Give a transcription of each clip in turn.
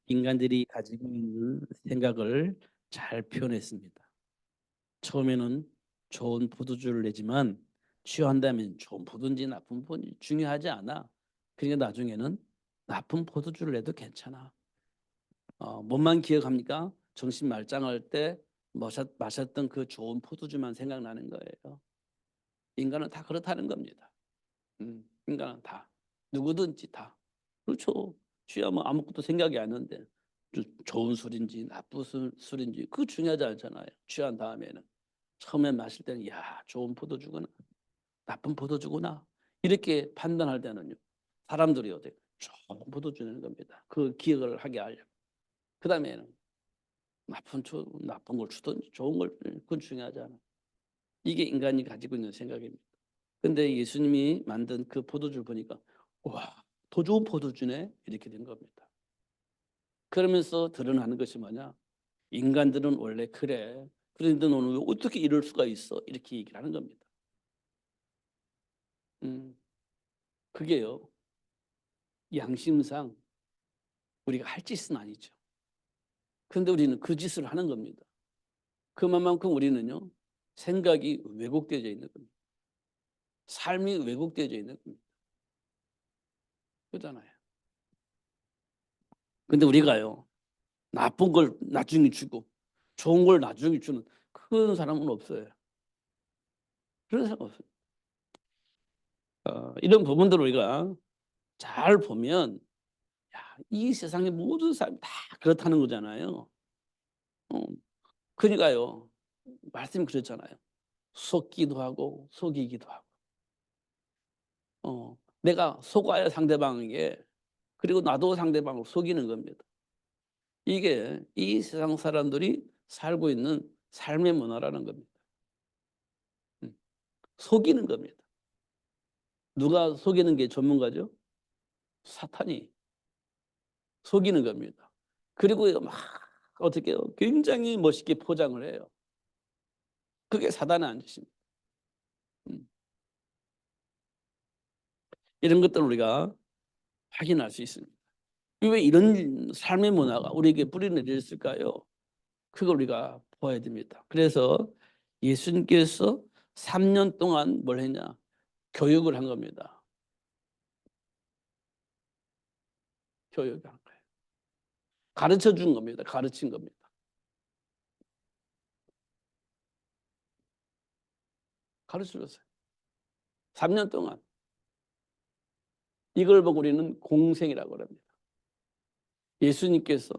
인간들이 가지고 있는 생각을 잘 표현했습니다. 처음에는 좋은 포도주를 내지만 취한다면 좋은 포도인지 나쁜 포도인지 중요하지 않아. 그러니까 나중에는 나쁜 포도주를 내도 괜찮아. 뭔만 기억합니까? 정신 말짱할 때 마셨던 그 좋은 포도주만 생각나는 거예요. 인간은 다 그렇다는 겁니다. 인간은 다 누구든지 다 그렇죠. 취하면 아무것도 생각이 안 나는데 좋은 술인지 나쁜 술인지 그거 중요하지 않잖아요. 취한 다음에는 처음에 마실 때는 야 좋은 포도주구나 나쁜 포도주구나 이렇게 판단할 때는요. 사람들이 어때 좋은 포도주 내는 겁니다. 그 기억을 하게 하려고. 그 다음에는 나쁜 걸 주든지 좋은 걸 그건 중요하지 않아. 이게 인간이 가지고 있는 생각입니다. 근데 예수님이 만든 그 포도주를 보니까 와, 더 좋은 포도주네 이렇게 된 겁니다. 그러면서 드러나는 것이 뭐냐? 인간들은 원래 그래. 그런데 너는 왜 어떻게 이럴 수가 있어? 이렇게 얘기를 하는 겁니다. 그게요. 양심상 우리가 할 짓은 아니죠. 그런데 우리는 그 짓을 하는 겁니다. 그만큼 우리는요. 생각이 왜곡되어져 있는 겁니다. 삶이 왜곡되어져 있는 겁니다. 그렇잖아요. 근데 우리가요. 나쁜 걸 나중에 주고 좋은 걸 나중에 주는 그런 사람은 없어요. 그런 사람 없어요. 이런 부분들을 우리가 잘 보면 야, 이 세상의 모든 사람이 다 그렇다는 거잖아요. 어, 그러니까요. 말씀이 그렇잖아요. 속기도 하고 속이기도 하고. 내가 속아야 상대방에게 그리고 나도 상대방을 속이는 겁니다. 이게 이 세상 사람들이 살고 있는 삶의 문화라는 겁니다. 속이는 겁니다. 누가 속이는 게 전문가죠? 사탄이 속이는 겁니다. 그리고 막 어떻게 해요? 굉장히 멋있게 포장을 해요. 그게 사단의 안짓입니다. 음. 이런 것들을 우리가 확인할 수 있습니다. 왜 이런 삶의 문화가 우리에게 뿌리내렸을까요? 그걸 우리가 보아야 됩니다. 그래서 예수님께서 3년 동안 뭘 했냐? 교육을 한 겁니다. 교육을 한 거예요. 가르쳐 준 겁니다. 가르친 겁니다. 가르쳐 줬어요. 3년 동안. 이걸 보고 우리는 공생이라고 합니다. 예수님께서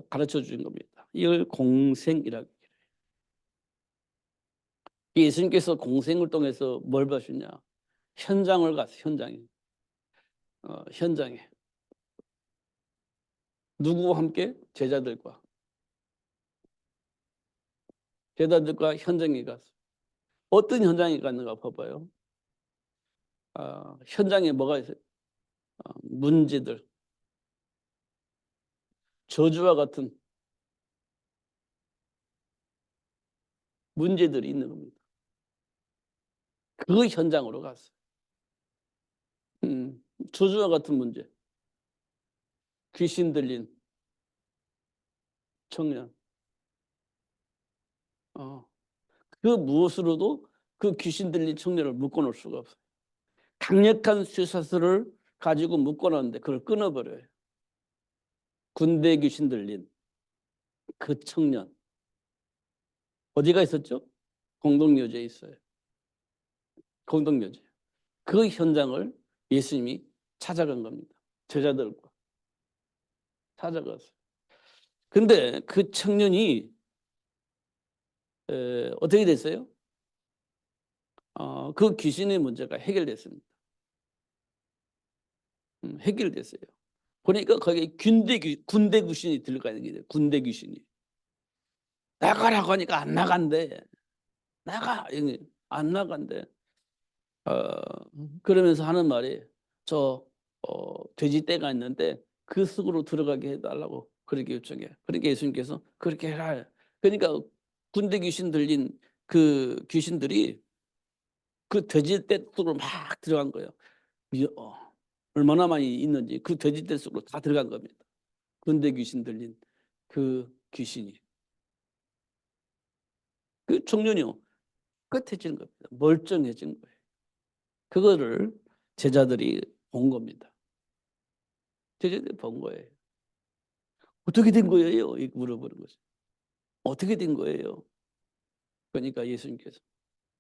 가르쳐 주신 겁니다. 이걸 공생이라고 해요. 예수님께서 공생을 통해서 뭘 보셨냐? 현장을 갔어요. 현장에. 누구와 함께? 제자들과 현장에 갔어요. 어떤 현장에 갔는가 봐봐요. 현장에 뭐가 있어요? 문제들, 저주와 같은 문제들이 있는 겁니다. 그 현장으로 갔어요. 저주와 같은 문제, 귀신 들린 청년. 그 무엇으로도 그 귀신 들린 청년을 묶어놓을 수가 없어요. 강력한 쇠사슬을 가지고 묶어놨는데 그걸 끊어버려요. 군대 귀신 들린 그 청년. 어디가 있었죠? 공동묘지에 있어요. 공동묘지. 그 현장을 예수님이 찾아간 겁니다. 제자들과 찾아갔어요. 근데 그 청년이 어떻게 됐어요? 그 귀신의 문제가 해결됐습니다. 해결됐어요. 보니까 거기에 군대 귀신이 들어가 있는 게 군대 귀신이. 나가라고 하니까 안 나간대. 나가! 안 나간대. 그러면서 하는 말이 저 돼지떼가 있는데 그 속으로 들어가게 해달라고 그렇게 요청해. 그러니까 예수님께서 그렇게 해라. 그러니까 군대 귀신 들린 그 귀신들이 그 돼지떼 속으로 막 들어간 거예요. 얼마나 많이 있는지 그 돼지떼 속으로 다 들어간 겁니다. 군대 귀신 들린 그 귀신이. 그 청년이요. 끝해지는 겁니다. 멀쩡해진 거예요. 그거를 제자들이 본 겁니다. 제자들이 본 거예요. 어떻게 된 거예요? 이렇게 물어보는 거죠. 어떻게 된 거예요? 그러니까 예수님께서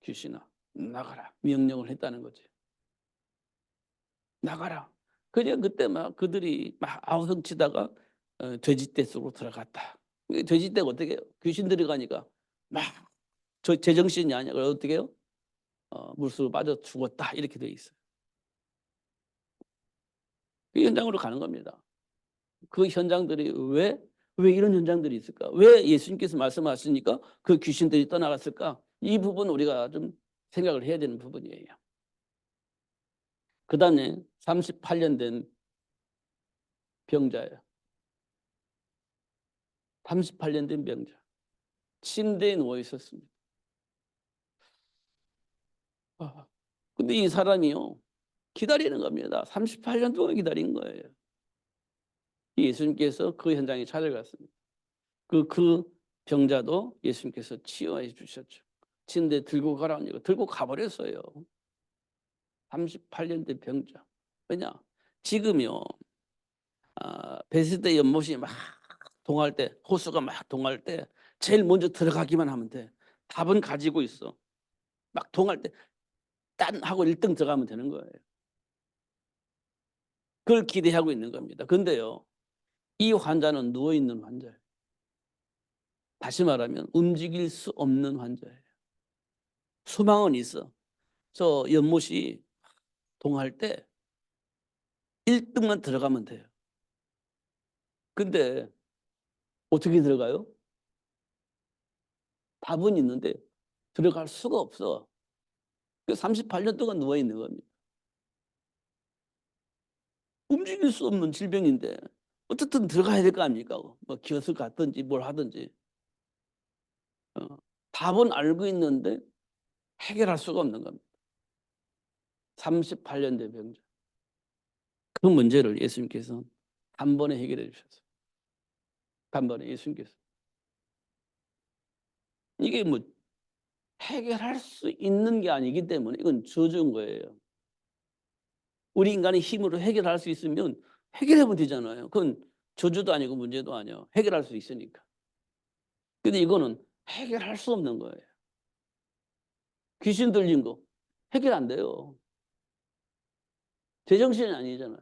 귀신아 나가라 명령을 했다는 거죠. 나가라. 그냥 그때 막 그들이 막 아우성치다가 돼지떼 속으로 들어갔다. 돼지떼가 어떻게 해요? 귀신 들어가니까 막 제정신이 아니야. 그래서 어떻게 해요? 물속으로 빠져 죽었다 이렇게 돼 있어요. 그 현장으로 가는 겁니다. 그 현장들이 왜 이런 현장들이 있을까? 왜 예수님께서 말씀하시니까 그 귀신들이 떠나갔을까? 이 부분 우리가 좀 생각을 해야 되는 부분이에요. 그 다음에 38년 된 병자예요. 38년 된 병자. 침대에 누워 있었습니다. 근데 이 사람이요. 기다리는 겁니다. 38년 동안 기다린 거예요. 예수님께서 그 현장에 찾아갔습니다. 그 병자도 예수님께서 치유해 주셨죠. 침대 들고 가라니까 들고 가버렸어요. 38년 된 병자. 왜냐? 지금요. 베세다 연못이 막 동할 때, 호수가 막 동할 때 제일 먼저 들어가기만 하면 돼. 답은 가지고 있어. 막 동할 때 딴 하고 1등 들어가면 되는 거예요. 그걸 기대하고 있는 겁니다. 근데요. 이 환자는 누워있는 환자예요. 다시 말하면 움직일 수 없는 환자예요. 소망은 있어. 저 연못이 동할 때 1등만 들어가면 돼요. 근데 어떻게 들어가요? 답은 있는데 들어갈 수가 없어. 38년 동안 누워있는 겁니다. 움직일 수 없는 질병인데 어쨌든 들어가야 될 거 아닙니까? 뭐 기어스 갔든지 뭘 하든지. 답은 알고 있는데 해결할 수가 없는 겁니다. 38년 된 병자. 그 문제를 예수님께서 단번에 해결해 주셨어요. 단번에 예수님께서. 이게 뭐 해결할 수 있는 게 아니기 때문에 이건 저주인 거예요. 우리 인간의 힘으로 해결할 수 있으면 해결하면 되잖아요. 그건 저주도 아니고 문제도 아니에요. 해결할 수 있으니까. 근데 이거는 해결할 수 없는 거예요. 귀신 들린 거 해결 안 돼요. 제정신이 아니잖아요.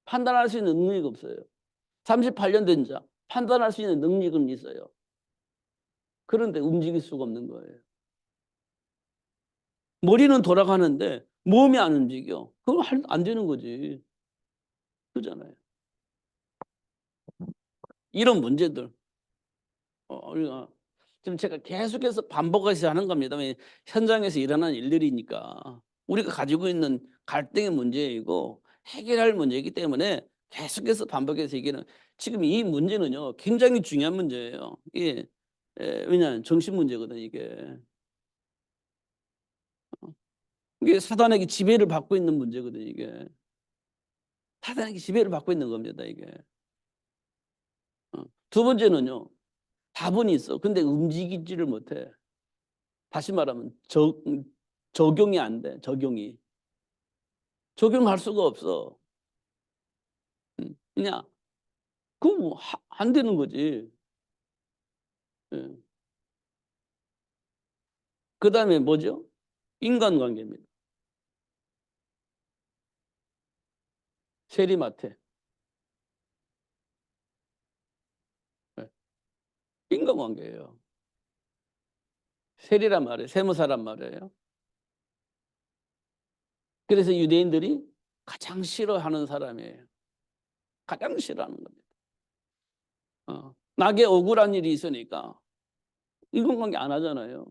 판단할 수 있는 능력이 없어요. 38년 된 자, 판단할 수 있는 능력은 있어요. 그런데 움직일 수가 없는 거예요. 머리는 돌아가는데 몸이 안 움직여. 그건 안 되는 거지. 그잖아요. 이런 문제들. 우리가 지금 제가 계속해서 반복해서 하는 겁니다. 현장에서 일어나는 일들이니까. 우리가 가지고 있는 갈등의 문제이고 해결할 문제이기 때문에 계속해서 반복해서 얘기는 지금 이 문제는요. 굉장히 중요한 문제예요. 이게 왜냐하면 정신 문제거든 이게. 이게 사단에게 지배를 받고 있는 문제거든 이게. 사단에게 지배를 받고 있는 겁니다 이게. 두 번째는요. 답은 있어. 근데 움직이지를 못해. 다시 말하면 적용이 안 돼. 적용할 수가 없어. 그냥 그거 뭐 안 되는 거지. 예. 그다음에 뭐죠? 인간관계입니다. 세리마테. 예. 인간관계예요. 세리란 말이에요. 세무사란 말이에요. 그래서 유대인들이 가장 싫어하는 사람이에요. 가장 싫어하는 겁니다. 나에게 억울한 일이 있으니까 인간관계 안 하잖아요.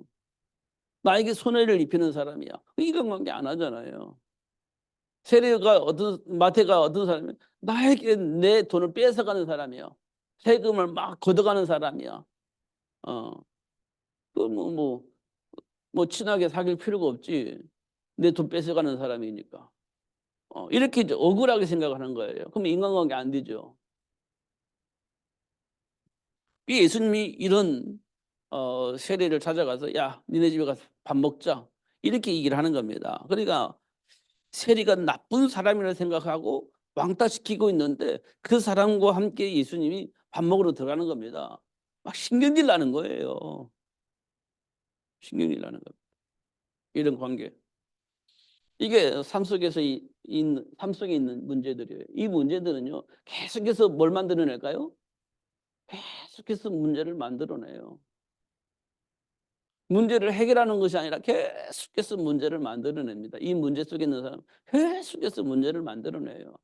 나에게 손해를 입히는 사람이야. 인간관계 안 하잖아요. 마태가 어떤 사람이야? 나에게 내 돈을 뺏어가는 사람이야. 세금을 막 걷어가는 사람이야. 어, 뭐 친하게 사귈 필요가 없지. 내 돈 뺏어가는 사람이니까. 이렇게 이제 억울하게 생각하는 거예요. 그럼 인간관계 안 되죠. 이 예수님이 이런 세리를 찾아가서 야, 니네 집에 가서 밥 먹자 이렇게 얘기를 하는 겁니다. 그러니까 세리가 나쁜 사람이라 생각하고 왕따시키고 있는데 그 사람과 함께 예수님이 밥 먹으러 들어가는 겁니다. 막 신경질 나는 거예요. 신경질 나는 겁니다. 이런 관계. 이게 삶 속에서 삶 속에 있는 문제들이에요. 이 문제들은요, 계속해서 뭘 만들어낼까요? 계속해서 문제를 만들어내요. 문제를 해결하는 것이 아니라 계속해서 문제를 만들어냅니다. 이 문제 속에 있는 사람 계속해서 문제를 만들어내요.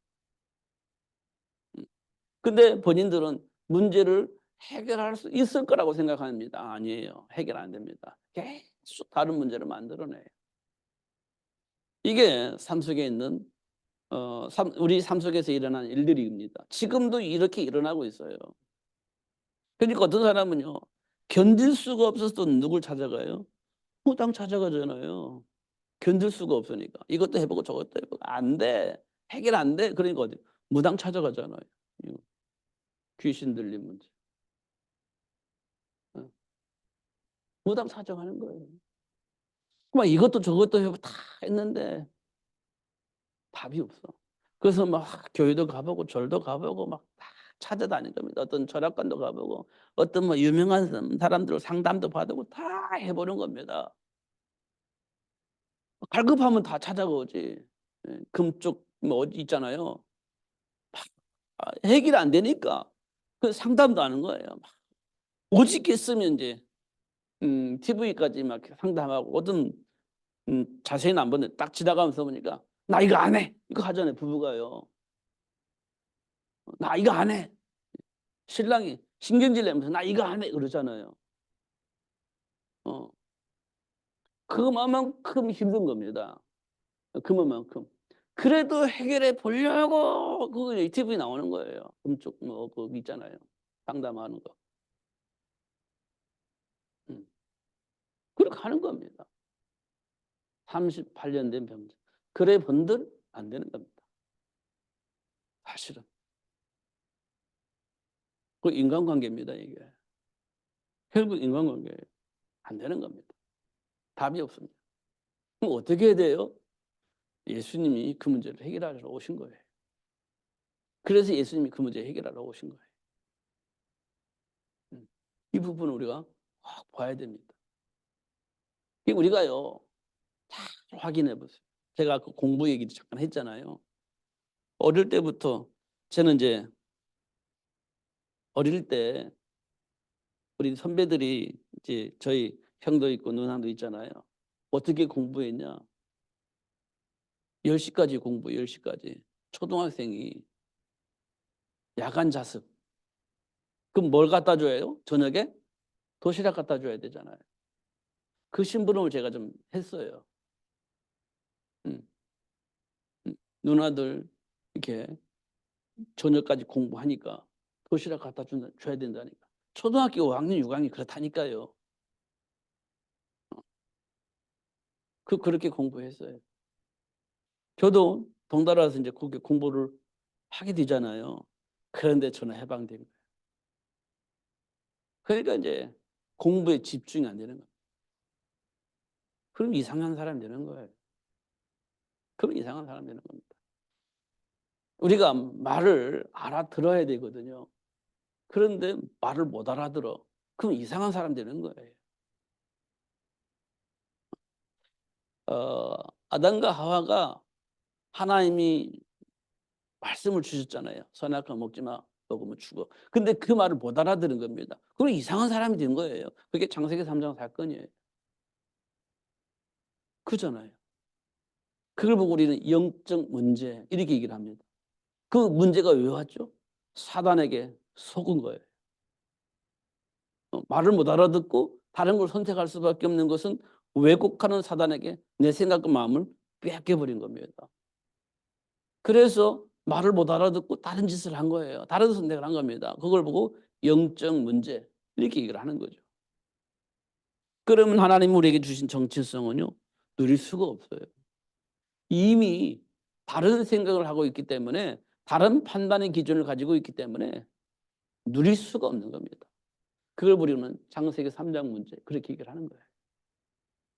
근데 본인들은 문제를 해결할 수 있을 거라고 생각합니다. 아니에요. 해결 안 됩니다. 계속 다른 문제를 만들어내요. 이게 삶 속에 있는 우리 삶 속에서 일어나는 일들입니다. 지금도 이렇게 일어나고 있어요. 그러니까 어떤 사람은요, 견딜 수가 없어서 누굴 찾아가요? 무당 찾아가잖아요. 견딜 수가 없으니까. 이것도 해보고 저것도 해보고 안 돼. 해결 안 돼. 그러니까 어디 무당 찾아가잖아요. 귀신 들린 문제. 어, 무당 찾아가는 거예요. 막 이것도 저것도 해보고 다 했는데 답이 없어. 그래서 막 교회도 가보고 절도 가보고 막 다 찾아다닌 겁니다. 어떤 철학관도 가보고 어떤 뭐 유명한 사람들 상담도 받고 다 해보는 겁니다. 갈급하면 다 찾아오지. 예, 금쪽 뭐 어디 있잖아요. 해결이 안 되니까 그 상담도 하는 거예요. 막 오직했으면 이제 TV까지 막 상담하고 어떤 자세히는 안 보는데 딱 지나가면서 보니까 나 이거 안 해. 이거 하잖아요. 부부가요. 나 이거 안 해. 신랑이 신경질 내면서 나 이거 안 해. 그러잖아요. 어. 그만큼 힘든 겁니다. 그만큼. 그래도 해결해 보려고 그 TV에 나오는 거예요. 금쪽 뭐 거기 있잖아요. 상담하는 거. 음. 그렇게 하는 겁니다. 38년 된 병자. 그래 본들 안 되는 겁니다. 사실은. 그 인간관계입니다, 이게. 결국 인간관계예요. 안 되는 겁니다. 답이 없습니다. 그럼 어떻게 해야 돼요? 예수님이 그 문제를 해결하러 오신 거예요. 그래서 예수님이 그 문제 해결하러 오신 거예요. 이 부분을 우리가 확 봐야 됩니다. 우리가요, 잘 확인해 보세요. 제가 그 공부 얘기도 잠깐 했잖아요. 어릴 때부터 저는 이제 어릴 때 우리 선배들이 이제 저희 형도 있고 누나도 있잖아요. 어떻게 공부했냐? 10시까지 공부, 10시까지. 초등학생이 야간 자습. 그럼 뭘 갖다 줘요? 저녁에? 도시락 갖다 줘야 되잖아요. 그 심부름을 제가 좀 했어요. 음, 누나들 이렇게 저녁까지 공부하니까 도시락 갖다 줘야 된다니까. 초등학교 5학년, 6학년 그렇다니까요. 그렇게 공부했어요. 저도 동달아서 이제 그렇게 공부를 하게 되잖아요. 그런데 저는 해방된 거예요. 그러니까 이제 공부에 집중이 안 되는 거예요. 그럼 이상한 사람이 되는 거예요. 그럼 이상한 사람이 되는 겁니다. 우리가 말을 알아들어야 되거든요. 그런데 말을 못 알아들어. 그럼 이상한 사람 되는 거예요. 아담과 하와가 하나님이 말씀을 주셨잖아요. 선악과 먹지 마. 먹으면 죽어. 근데 그 말을 못 알아들은 겁니다. 그럼 이상한 사람이 된 거예요. 그게 창세기 3장 사건이에요. 그잖아요. 그걸 보고 우리는 영적 문제 이렇게 얘기를 합니다. 그 문제가 왜 왔죠? 사단에게 속은 거예요. 말을 못 알아듣고 다른 걸 선택할 수밖에 없는 것은 왜곡하는 사단에게 내 생각과 마음을 빼앗겨버린 겁니다. 그래서 말을 못 알아듣고 다른 짓을 한 거예요. 다른 선택을 한 겁니다. 그걸 보고 영적 문제 이렇게 얘기를 하는 거죠. 그러면 하나님 우리에게 주신 정체성은요, 누릴 수가 없어요. 이미 다른 생각을 하고 있기 때문에 다른 판단의 기준을 가지고 있기 때문에 누릴 수가 없는 겁니다. 그걸 우리는 창세기 3장 문제 그렇게 얘기를 하는 거예요.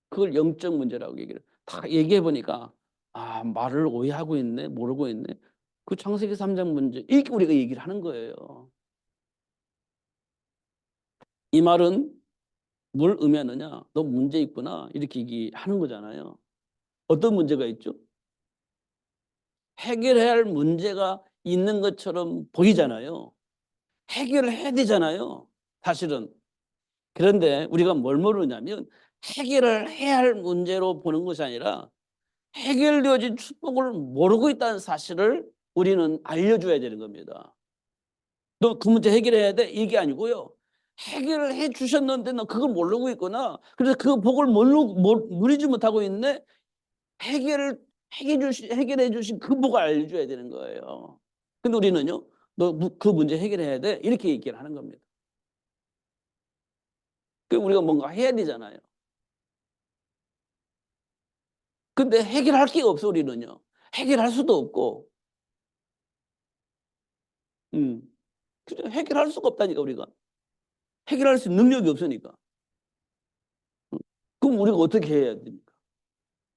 그걸 영적 문제라고 얘기를 다 얘기해 보니까 아, 말을 오해하고 있네, 모르고 있네. 그 창세기 3장 문제 이렇게 우리가 얘기를 하는 거예요. 이 말은 뭘 의미하느냐? 너 문제 있구나 이렇게 얘기하는 거잖아요. 어떤 문제가 있죠? 해결해야 할 문제가 있는 것처럼 보이잖아요. 해결을 해야 되잖아요. 사실은. 그런데 우리가 뭘 모르냐면 해결을 해야 할 문제로 보는 것이 아니라 해결되어진 축복을 모르고 있다는 사실을 우리는 알려줘야 되는 겁니다. 너 그 문제 해결해야 돼? 이게 아니고요. 해결을 해 주셨는데 너 그걸 모르고 있구나. 그래서 그 복을 누리지 못하고 있네. 해결해 주신 그 복을 알려줘야 되는 거예요. 근데 우리는요. 너 그 문제 해결해야 돼. 이렇게 얘기를 하는 겁니다. 그 우리가 뭔가 해야 되잖아요. 근데 해결할 게 없어 우리는요. 해결할 수도 없고. 음. 해결할 수가 없다니까 우리가. 해결할 수 있는 능력이 없으니까. 그럼 우리가 어떻게 해야 됩니까?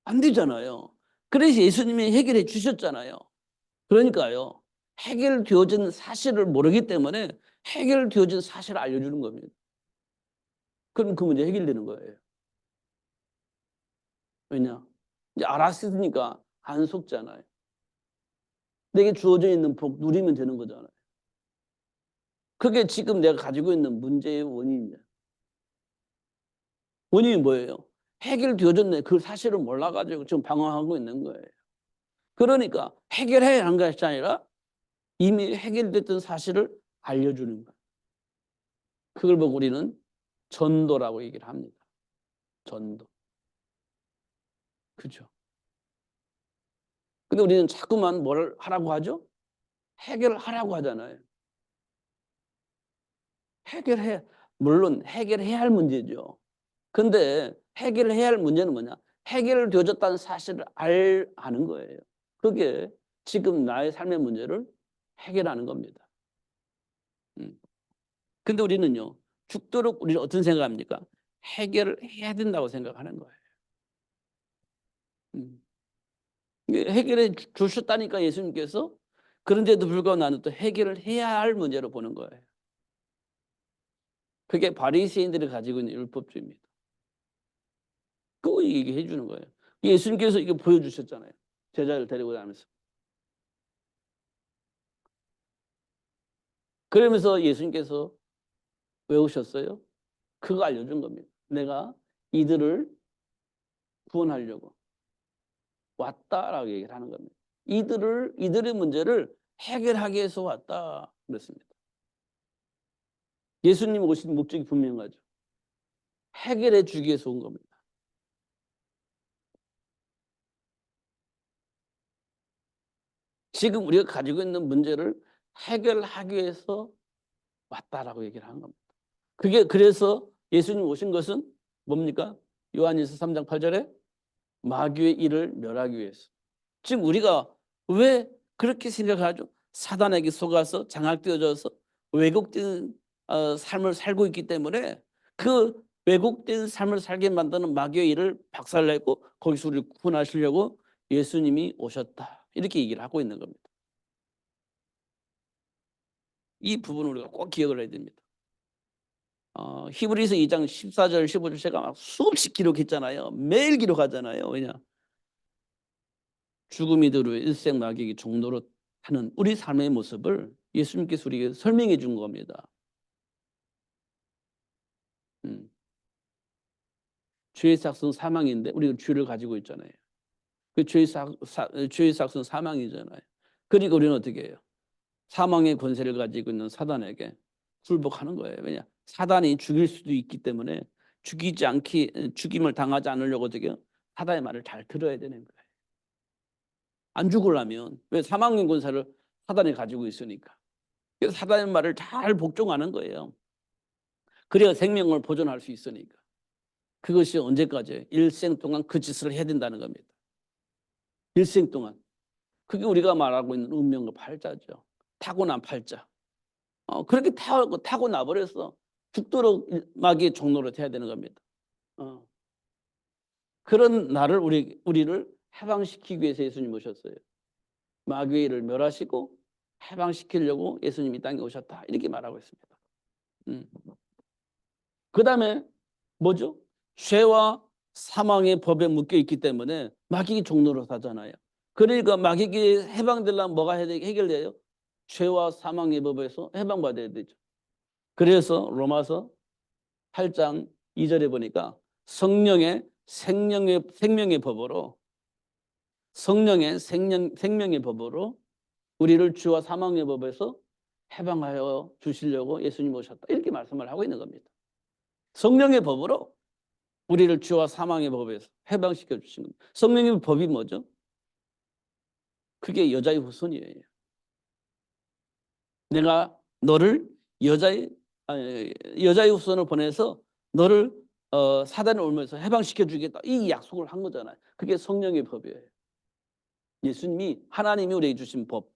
안 되잖아요. 그래서 예수님이 해결해 주셨잖아요. 그러니까요. 해결되어진 사실을 모르기 때문에 해결되어진 사실을 알려주는 겁니다. 그럼 그 문제 해결되는 거예요. 왜냐? 이제 알았으니까 안 속잖아요. 내게 주어져 있는 복 누리면 되는 거잖아요. 그게 지금 내가 가지고 있는 문제의 원인이냐. 원인이 뭐예요? 해결되어졌네. 그 사실을 몰라가지고 지금 방황하고 있는 거예요. 그러니까 해결해야 하는 것이 아니라 이미 해결됐던 사실을 알려주는 거예요. 그걸 보고 우리는 전도라고 얘기를 합니다. 전도. 그죠? 근데 우리는 자꾸만 뭘 하라고 하죠? 해결하라고 하잖아요. 해결해. 물론 해결해야 할 문제죠. 근데 해결해야 할 문제는 뭐냐? 해결되어졌다는 사실을 아는 거예요. 그게 지금 나의 삶의 문제를 해결하는 겁니다. 근데 우리는요. 죽도록 우리는 어떤 생각합니까? 해결을 해야 된다고 생각하는 거예요. 해결해 주셨다니까 예수님께서. 그런데도 불구하고 나는 또 해결을 해야 할 문제로 보는 거예요. 그게 바리새인들이 가지고 있는 율법주의입니다. 그거 얘기해 주는 거예요. 예수님께서 이거 보여주셨잖아요. 제자를 데리고 다니면서. 그러면서 예수님께서 왜 오셨어요? 그거 알려준 겁니다. 내가 이들을 구원하려고 왔다라고 얘기를 하는 겁니다. 이들의 문제를 해결하기 위해서 왔다 그랬습니다. 예수님 오신 목적이 분명하죠. 해결해 주기 위해서 온 겁니다. 지금 우리가 가지고 있는 문제를 해결하기 위해서 왔다라고 얘기를 하는 겁니다. 그게 그래서 예수님 오신 것은 뭡니까? 요한일서 3장 8절에 마귀의 일을 멸하기 위해서. 지금 우리가 왜 그렇게 생각하죠? 사단에게 속아서 장악되어져서 왜곡된 삶을 살고 있기 때문에 그 왜곡된 삶을 살게 만드는 마귀의 일을 박살내고 거기서 우리를 구원하시려고 예수님이 오셨다. 이렇게 얘기를 하고 있는 겁니다. 이 부분을 우리가 꼭 기억을 해야 됩니다. 히브리서 2장 14절 15절 제가 막 수없이 기록했잖아요. 매일 기록하잖아요. 왜냐? 죽음이 들어 일생 마귀에게 종노릇 하는 우리 삶의 모습을 예수님께서 우리에게 설명해 준 겁니다. 죄의 삭은 사망인데 우리가 죄를 가지고 있잖아요. 그 죄의 삭은 사망이잖아요. 그러니까 우리는 어떻게 해요? 사망의 권세를 가지고 있는 사단에게 굴복하는 거예요. 왜냐? 사단이 죽일 수도 있기 때문에 죽임을 당하지 않으려고 어떻게 해요? 사단의 말을 잘 들어야 되는 거예요. 안 죽으려면 왜 사망의 권세를 사단이 가지고 있으니까. 그래서 사단의 말을 잘 복종하는 거예요. 그래야 생명을 보존할 수 있으니까. 그것이 언제까지? 일생 동안 그 짓을 해야 된다는 겁니다. 일생 동안. 그게 우리가 말하고 있는 운명과 팔자죠. 타고난 팔자. 그렇게 타고 나버렸어. 죽도록 마귀의 종로로 돼야 되는 겁니다. 그런 나를 우리를 해방시키기 위해서 예수님 오셨어요. 마귀를 멸하시고 해방시키려고 예수님이 땅에 오셨다. 이렇게 말하고 있습니다. 그 다음에 뭐죠? 죄와 사망의 법에 묶여 있기 때문에 마귀의 종로로 사잖아요. 그러니까 마귀에게 해방되려면 뭐가 해결돼요? 죄와 사망의 법에서 해방받아야 되죠. 그래서 로마서 8장 2절에 보니까 성령의 생명의 법으로 생명의 법으로 우리를 죄와 사망의 법에서 해방하여 주시려고 예수님 오셨다. 이렇게 말씀을 하고 있는 겁니다. 성령의 법으로 우리를 죄와 사망의 법에서 해방시켜 주신 겁니다. 성령의 법이 뭐죠? 그게 여자의 후손이에요. 내가 너를 여자의 후손을 보내서 너를 사단의 올무에서 해방시켜 주겠다. 이 약속을 한 거잖아요. 그게 성령의 법이에요. 예수님이 하나님이 우리에게 주신 법.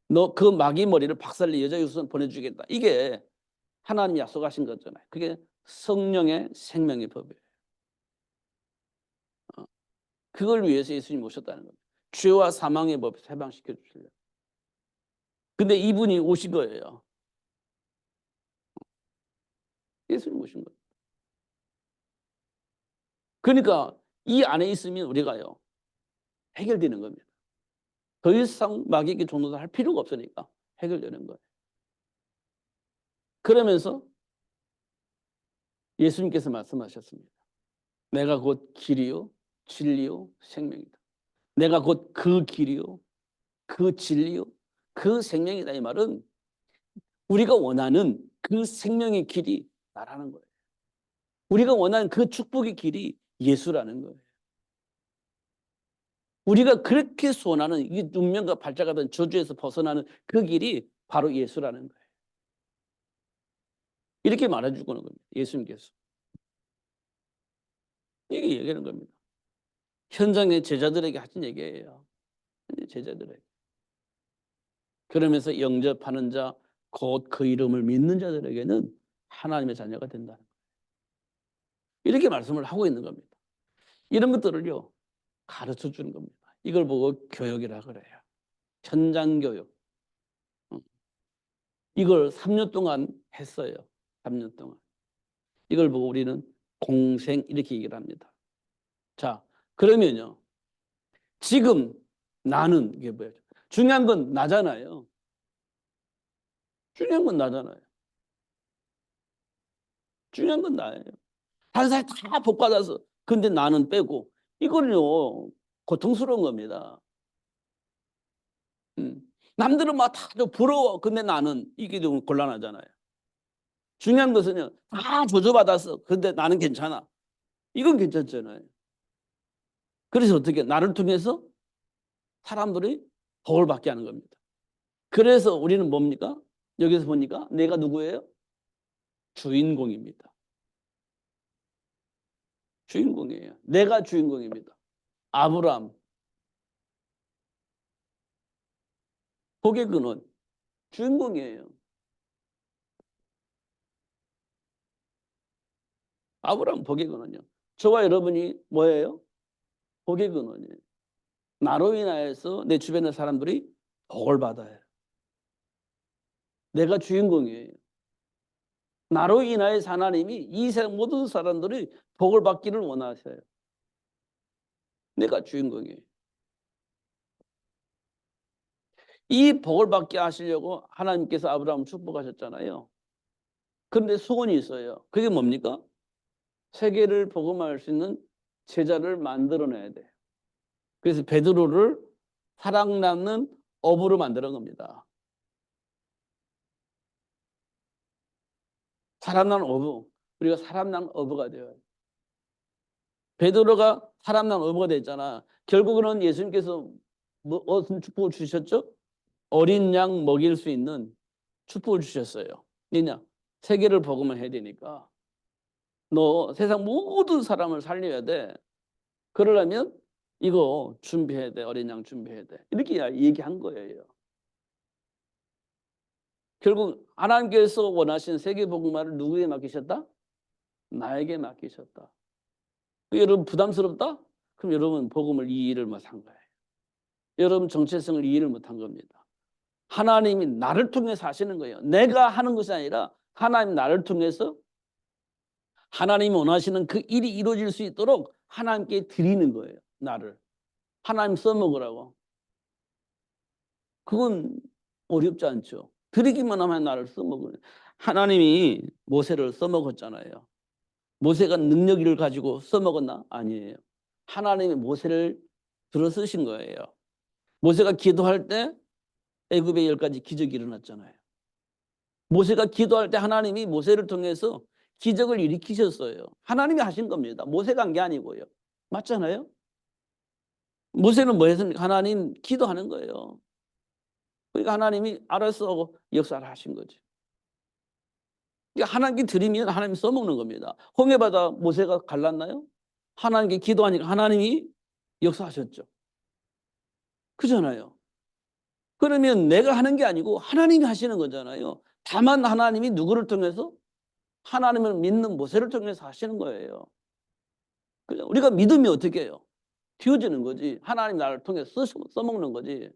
너 그 마귀 머리를 박살내 여자의 후손 보내주겠다. 이게 하나님이 약속하신 거잖아요. 그게 성령의 생명의 법이에요. 그걸 위해서 예수님이 오셨다는 겁니다. 죄와 사망의 법에서 해방시켜 주시려고. 근데 이분이 오신 거예요. 예수님 오신 거예요. 그러니까 이 안에 있으면 우리가요 해결되는 겁니다. 더 이상 마귀에게 종노할 필요가 없으니까 해결되는 거예요. 그러면서 예수님께서 말씀하셨습니다. 내가 곧 길이요 진리요 생명이다. 내가 곧 그 길이요 그 진리요 그 생명이다. 이 말은 우리가 원하는 그 생명의 길이 나라는 거예요. 우리가 원하는 그 축복의 길이 예수라는 거예요. 우리가 그렇게 소원하는 이 운명과 발자가 된 저주에서 벗어나는 그 길이 바로 예수라는 거예요. 이렇게 말해주고 있는 겁니다. 예수님께서. 이게 얘기하는 겁니다. 현장의 제자들에게 하신 얘기예요. 제자들에게. 그러면서 영접하는 자, 곧 그 이름을 믿는 자들에게는 하나님의 자녀가 된다는 거예요. 이렇게 말씀을 하고 있는 겁니다. 이런 것들을요 가르쳐 주는 겁니다. 이걸 보고 교육이라 그래요. 현장 교육. 이걸 3년 동안 했어요. 3년 동안. 이걸 보고 우리는 공생 이렇게 얘기를 합니다. 자, 그러면요. 지금 나는 이게 뭐예요? 중요한 건 나잖아요. 중요한 건 나잖아요. 중요한 건 나예요. 다른 사람이 다 복받아서 근데 나는 빼고 이거는요 고통스러운 겁니다. 남들은 막 다 부러워. 근데 나는 이게 좀 곤란하잖아요. 중요한 것은요 다 조조받았어. 근데 나는 괜찮아. 이건 괜찮잖아요. 그래서 어떻게 나를 통해서 사람들이 복을 받게 하는 겁니다. 그래서 우리는 뭡니까? 여기서 보니까 내가 누구예요? 주인공입니다. 주인공이에요. 내가 주인공입니다. 아브라함 복의 근원 주인공이에요. 아브라함 복의 근원이요. 저와 여러분이 뭐예요? 복의 근원이에요. 나로 인하여서 내 주변의 사람들이 복을 받아요. 내가 주인공이에요. 나로 인하여서 하나님이 이 세상 모든 사람들이 복을 받기를 원하셔요. 내가 주인공이에요. 이 복을 받게 하시려고 하나님께서 아브라함을 축복하셨잖아요. 그런데 소원이 있어요. 그게 뭡니까? 세계를 복음할 수 있는 제자를 만들어내야 돼요. 그래서 베드로를 사랑 남는 어부로 만드는 겁니다. 사람 난 어부. 우리가 사람 난 어부가 되어요. 베드로가 사람 난 어부가 됐잖아. 결국은 예수님께서 어떤 축복을 주셨죠? 어린 양 먹일 수 있는 축복을 주셨어요. 왜냐? 세계를 복음을 해야 되니까. 너 세상 모든 사람을 살려야 돼. 그러려면 이거 준비해야 돼. 어린 양 준비해야 돼. 이렇게 얘기한 거예요. 결국 하나님께서 원하신 세계복음화를 누구에게 맡기셨다? 나에게 맡기셨다. 여러분 부담스럽다? 그럼 여러분 복음을 이해를 못한 거예요. 여러분 정체성을 이해를 못한 겁니다. 하나님이 나를 통해서 하시는 거예요. 내가 하는 것이 아니라 하나님 나를 통해서 하나님이 원하시는 그 일이 이루어질 수 있도록 하나님께 드리는 거예요. 나를. 하나님 써먹으라고. 그건 어렵지 않죠. 드리기만 하면 나를 써먹으는. 하나님이 모세를 써먹었잖아요. 모세가 능력을 가지고 써먹었나? 아니에요. 하나님이 모세를 들어 쓰신 거예요. 모세가 기도할 때 애굽의 10가지 기적이 일어났잖아요. 모세가 기도할 때 하나님이 모세를 통해서 기적을 일으키셨어요. 하나님이 하신 겁니다. 모세가 한 게 아니고요. 맞잖아요. 모세는 뭐 했습니까? 하나님 기도하는 거예요. 그러니까 하나님이 알아서 하고 역사를 하신 거죠. 그러니까 하나님께 드리면 하나님이 써먹는 겁니다. 홍해바다 모세가 갈랐나요? 하나님께 기도하니까 하나님이 역사하셨죠. 그잖아요. 그러면 내가 하는 게 아니고 하나님이 하시는 거잖아요. 다만 하나님이 누구를 통해서? 하나님을 믿는 모세를 통해서 하시는 거예요. 그죠? 우리가 믿으면 어떻게 해요? 튀어지는 거지. 하나님 나를 통해서 써먹는 거지.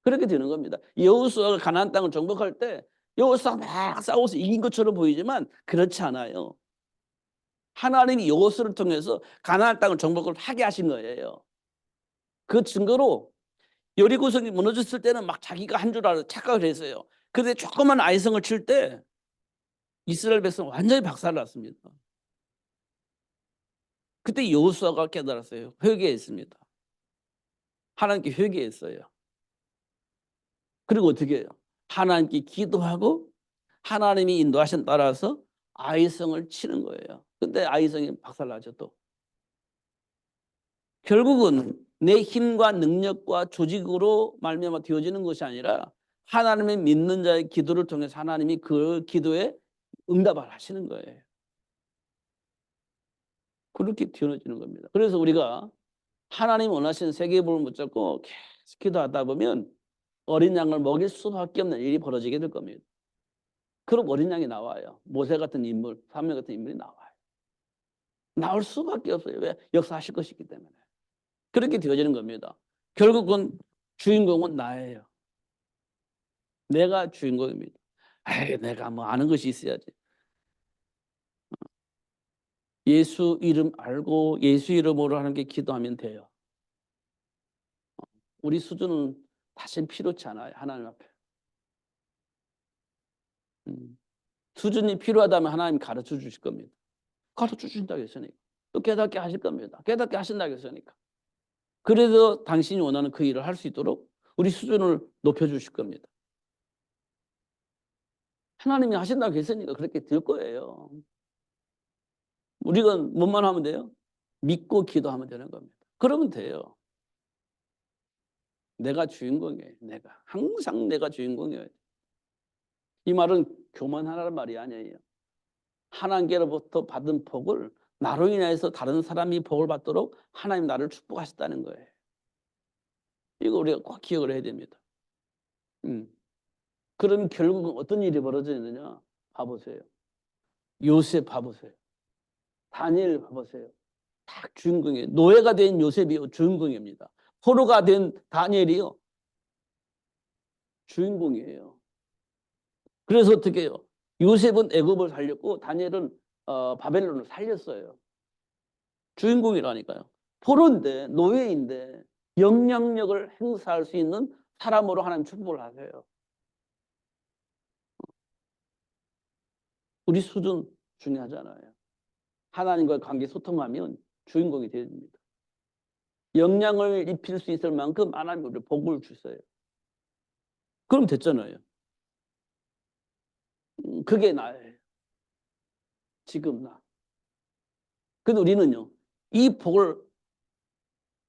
그렇게 되는 겁니다. 여호수아가 가나안 땅을 정복할 때 여호수아가 막 싸워서 이긴 것처럼 보이지만 그렇지 않아요. 하나님이 여호수아를 통해서 가나안 땅을 정복을 하게 하신 거예요. 그 증거로 여리고성이 무너졌을 때는 막 자기가 한 줄 알아 착각을 했어요. 그런데 조그만 아이성을 칠 때 이스라엘 백성 완전히 박살났습니다. 그때 여호수아가 깨달았어요. 회개했습니다. 하나님께 회개했어요. 그리고 어떻게 해요? 하나님께 기도하고 하나님이 인도하신 따라서 아이성을 치는 거예요. 근데 아이성이 박살나죠 또. 결국은 내 힘과 능력과 조직으로 말미암아 되어지는 것이 아니라 하나님의 믿는 자의 기도를 통해서 하나님이 그 기도에 응답을 하시는 거예요. 그렇게 되어지는 겁니다. 그래서 우리가 하나님 원하시는 세계복음을 붙잡고 계속 기도하다 보면 어린 양을 먹일 수밖에 없는 일이 벌어지게 될 겁니다. 그럼 어린 양이 나와요. 모세 같은 인물, 사무엘 같은 인물이 나와요. 나올 수밖에 없어요. 왜? 역사하실 것이기 때문에. 그렇게 되어지는 겁니다. 결국은 주인공은 나예요. 내가 주인공입니다. 에이, 내가 뭐 아는 것이 있어야지. 예수 이름 알고 예수 이름으로 하는 게 기도하면 돼요. 우리 수준은 사실 필요치 않아요. 하나님 앞에. 수준이 필요하다면 하나님 가르쳐 주실 겁니다. 가르쳐 주신다고 했으니까. 또 깨닫게 하실 겁니다. 깨닫게 하신다고 했으니까. 그래서 당신이 원하는 그 일을 할 수 있도록 우리 수준을 높여주실 겁니다. 하나님이 하신다고 했으니까 그렇게 될 거예요. 우리가 뭐만 하면 돼요? 믿고 기도하면 되는 겁니다. 그러면 돼요. 내가 주인공이에요. 내가. 항상 내가 주인공이에요. 이 말은 교만하라는 말이 아니에요. 하나님께로부터 받은 복을 나로 인해서 다른 사람이 복을 받도록 하나님 나를 축복하셨다는 거예요. 이거 우리가 꼭 기억을 해야 됩니다. 그럼 결국은 어떤 일이 벌어지느냐? 봐보세요. 요셉 봐보세요. 다니엘 봐보세요. 딱 주인공이에요. 노예가 된 요셉이 주인공입니다. 포로가 된 다니엘이요. 주인공이에요. 그래서 어떻게 해요? 요셉은 애굽을 살렸고 다니엘은 바벨론을 살렸어요. 주인공이라니까요. 포로인데 노예인데 영향력을 행사할 수 있는 사람으로 하나님 축복을 하세요. 우리 수준 중요하잖아요. 하나님과의 관계 소통하면 주인공이 됩니다. 영향을 입힐 수 있을 만큼 하나님 우리 복을 주세요. 그럼 됐잖아요. 그게 나예요. 지금 나. 근데 우리는요. 이 복을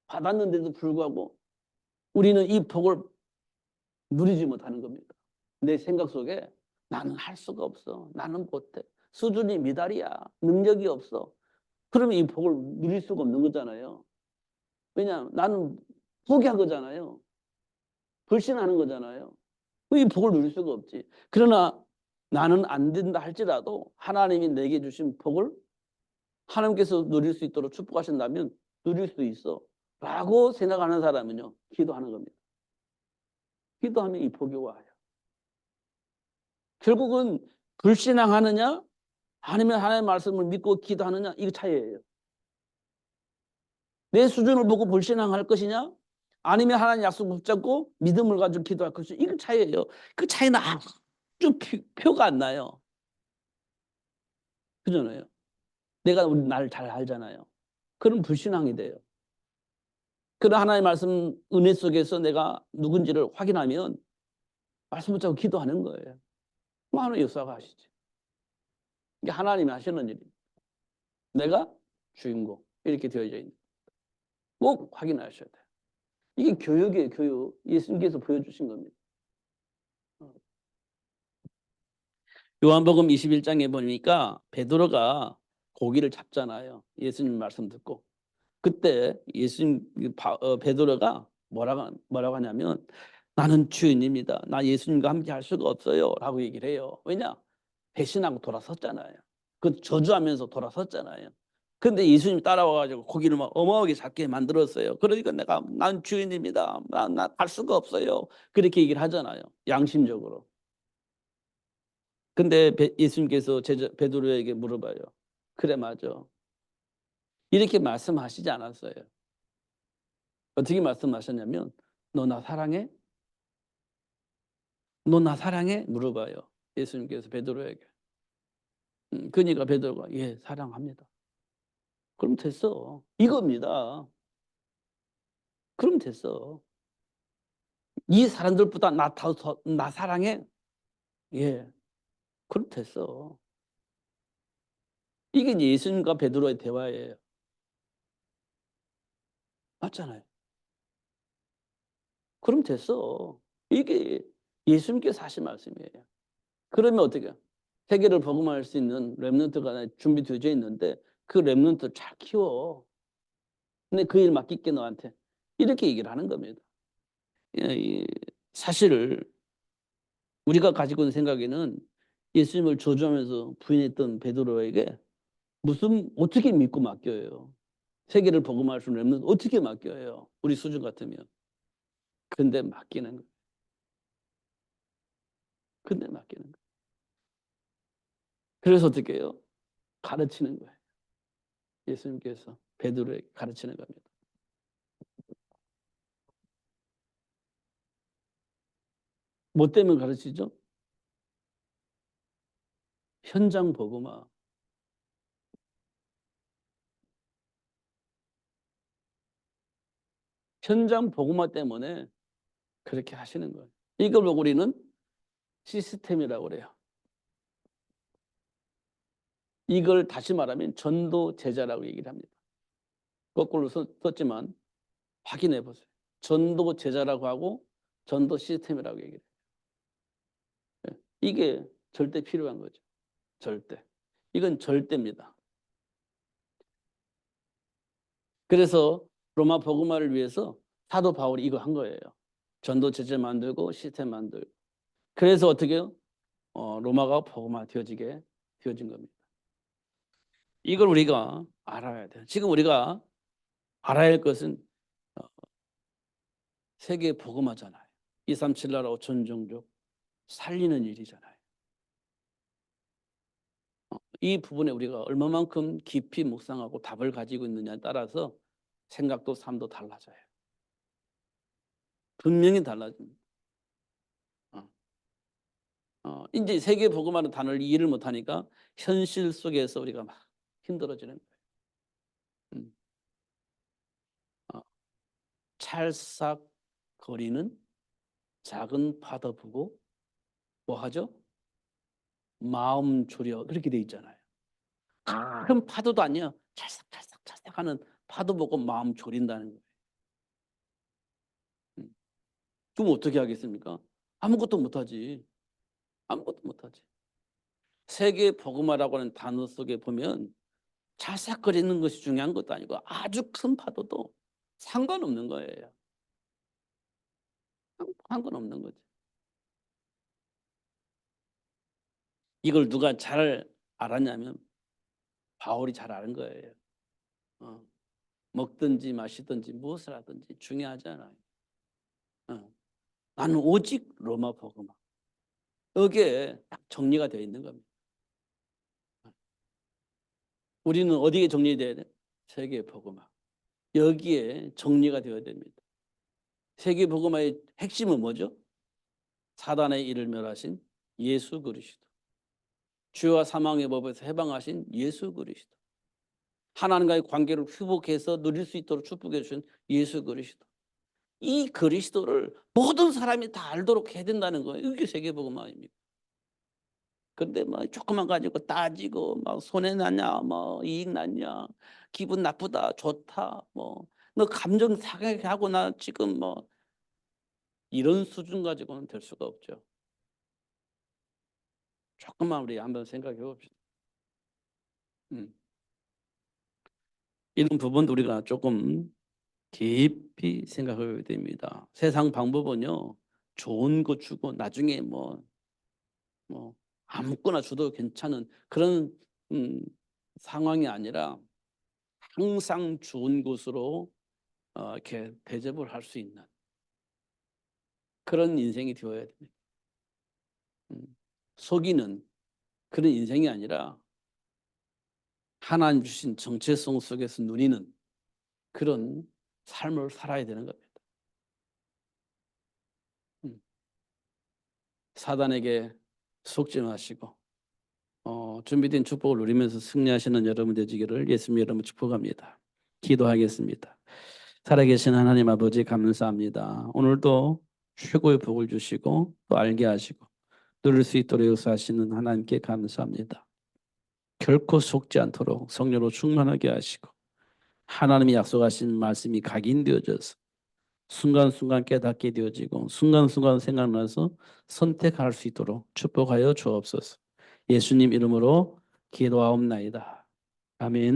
받았는데도 불구하고 우리는 이 복을 누리지 못하는 겁니다. 내 생각 속에 나는 할 수가 없어. 나는 못해. 수준이 미달이야. 능력이 없어. 그러면 이 복을 누릴 수가 없는 거잖아요. 왜냐하면 나는 포기한 거잖아요. 불신하는 거잖아요. 이 복을 누릴 수가 없지. 그러나 나는 안 된다 할지라도 하나님이 내게 주신 복을 하나님께서 누릴 수 있도록 축복하신다면 누릴 수 있어 라고 생각하는 사람은요, 기도하는 겁니다. 기도하면 이 복이 와요. 결국은 불신앙하느냐 아니면 하나님의 말씀을 믿고 기도하느냐, 이거 차이예요. 내 수준을 보고 불신앙할 것이냐 아니면 하나님 약속 붙잡고 믿음을 가지고 기도할 것이냐, 이거 차이예요. 그 차이는 아주 표가 안 나요. 그잖아요. 내가 우리 나를 잘 알잖아요. 그럼 불신앙이 돼요. 그런 하나님의 말씀 은혜 속에서 내가 누군지를 확인하면 말씀 붙잡고 기도하는 거예요. 하나님 역사가 하시지. 이게 하나님이 하시는 일입니다. 내가 주인공 이렇게 되어져 있는. 꼭 확인하셔야 돼요. 이게 교육이에요. 교육. 예수님께서 보여주신 겁니다. 요한복음 21장에 보니까 베드로가 고기를 잡잖아요. 예수님 말씀 듣고. 그때 베드로가 뭐라고 하냐면 나는 주인입니다. 나 예수님과 함께 할 수가 없어요 라고 얘기를 해요. 왜냐? 배신하고 돌아섰잖아요. 그 저주하면서 돌아섰잖아요. 근데 예수님 따라와가지고 고기를 막 어마어마하게 잡게 만들었어요. 그러니까 난 주인입니다. 나 할 수가 없어요. 그렇게 얘기를 하잖아요. 양심적으로. 근데 예수님께서 베드로에게 물어봐요. 그래, 맞아. 이렇게 말씀하시지 않았어요. 어떻게 말씀하셨냐면 너 나 사랑해? 너 나 사랑해? 물어봐요. 예수님께서 베드로에게. 그러니까 베드로가 예, 사랑합니다. 그럼 됐어. 이겁니다. 그럼 됐어. 이 사람들보다 나 사랑해? 예, 그럼 됐어. 이게 예수님과 베드로의 대화예요. 맞잖아요. 그럼 됐어. 이게 예수님께서 하신 말씀이에요. 그러면 어떻게 해요? 세계를 복음할 수 있는 렘넌트가 준비되어 있는데 그 렘넌트 잘 키워. 근데 그 일 맡길게 너한테. 이렇게 얘기를 하는 겁니다. 사실 우리가 가지고 있는 생각에는 예수님을 저주하면서 부인했던 베드로에게 어떻게 믿고 맡겨요? 세계를 복음할 수 있는 렘넌트 어떻게 맡겨요? 우리 수준 같으면. 근데 맡기는 거예요. 근데 맡기는 거예요. 그래서 어떻게 해요? 가르치는 거예요. 예수님께서 베드로에게 가르치는 겁니다. 뭐 때문에 가르치죠? 현장 복음화. 현장 복음화 때문에 그렇게 하시는 거예요. 이걸 우리는 시스템이라고 그래요. 이걸 다시 말하면 전도 제자라고 얘기를 합니다. 거꾸로 썼지만 확인해 보세요. 전도 제자라고 하고 전도 시스템이라고 얘기해요. 이게 절대 필요한 거죠. 절대. 이건 절대입니다. 그래서 로마 복음화를 위해서 사도 바울이 이거 한 거예요. 전도 제자 만들고 시스템 만들고. 그래서 어떻게 해요? 로마가 복음화 되어진 겁니다. 이걸 우리가 알아야 돼요. 지금 우리가 알아야 할 것은 세계 복음화잖아요. 237 나라 5천 종족 살리는 일이잖아요. 이 부분에 우리가 얼마만큼 깊이 묵상하고 답을 가지고 있느냐에 따라서 생각도 삶도 달라져요. 분명히 달라집니다. 이제 세계 복음화는 단어를 이해를 못하니까 현실 속에서 우리가 막 힘들어지는 거예요. 음. 어, 찰싹거리는 작은 파도 보고 뭐 하죠? 마음 졸여 그렇게 돼 있잖아요. 큰 파도도 아니야. 찰싹찰싹찰싹 하는 파도 보고 마음 졸인다는 거예요. 그럼 어떻게 하겠습니까? 아무것도 못하지. 아무것도 못하지. 세계 복음화라고 하는 단어 속에 보면 찰싹거리는 것이 중요한 것도 아니고 아주 큰 파도도 상관없는 거예요. 상관없는 거지. 이걸 누가 잘 알았냐면 바울이 잘 아는 거예요. 먹든지 마시든지 무엇을 하든지 중요하지 않아요. 나는 오직 로마 복음화. 여기에 딱 정리가 되어 있는 겁니다. 우리는 어디에 정리돼야 돼? 세계 복음화. 여기에 정리가 되어야 됩니다. 세계 복음화의 핵심은 뭐죠? 사단의 일을 멸하신 예수 그리스도. 죄와 사망의 법에서 해방하신 예수 그리스도. 하나님과의 관계를 회복해서 누릴 수 있도록 축복해 주신 예수 그리스도. 이 그리스도를 모든 사람이 다 알도록 해야 된다는 거예요. 이게 세계 복음화입니다. 근데 뭐 조금만 가지고 따지고 막 손해 났냐, 뭐 이익 났냐, 기분 나쁘다, 좋다, 뭐 너 감정 상하고 나 지금 뭐 이런 수준 가지고는 될 수가 없죠. 조금만 우리 한번 생각해 봅시다. 이런 부분 우리가 조금 깊이 생각해야 됩니다. 세상 방법은요, 좋은 거 주고 나중에 뭐 아무거나 줘도 괜찮은 그런 상황이 아니라 항상 좋은 곳으로 이렇게 대접을 할 수 있는 그런 인생이 되어야 됩니다. 속이는 그런 인생이 아니라 하나님 주신 정체성 속에서 누리는 그런 삶을 살아야 되는 겁니다. 사단에게 속지 마시고 준비된 축복을 누리면서 승리하시는 여러분 되시기를 예수님 이름으로 축복합니다. 기도하겠습니다. 살아계신 하나님 아버지 감사합니다. 오늘도 최고의 복을 주시고 또 알게 하시고 누릴 수 있도록 역사하시는 하나님께 감사합니다. 결코 속지 않도록 성령으로 충만하게 하시고 하나님이 약속하신 말씀이 각인되어져서 순간순간 깨닫게 되어지고 순간순간 생각나서 선택할 수 있도록 축복하여 주옵소서. 예수님 이름으로 기도하옵나이다. 아멘.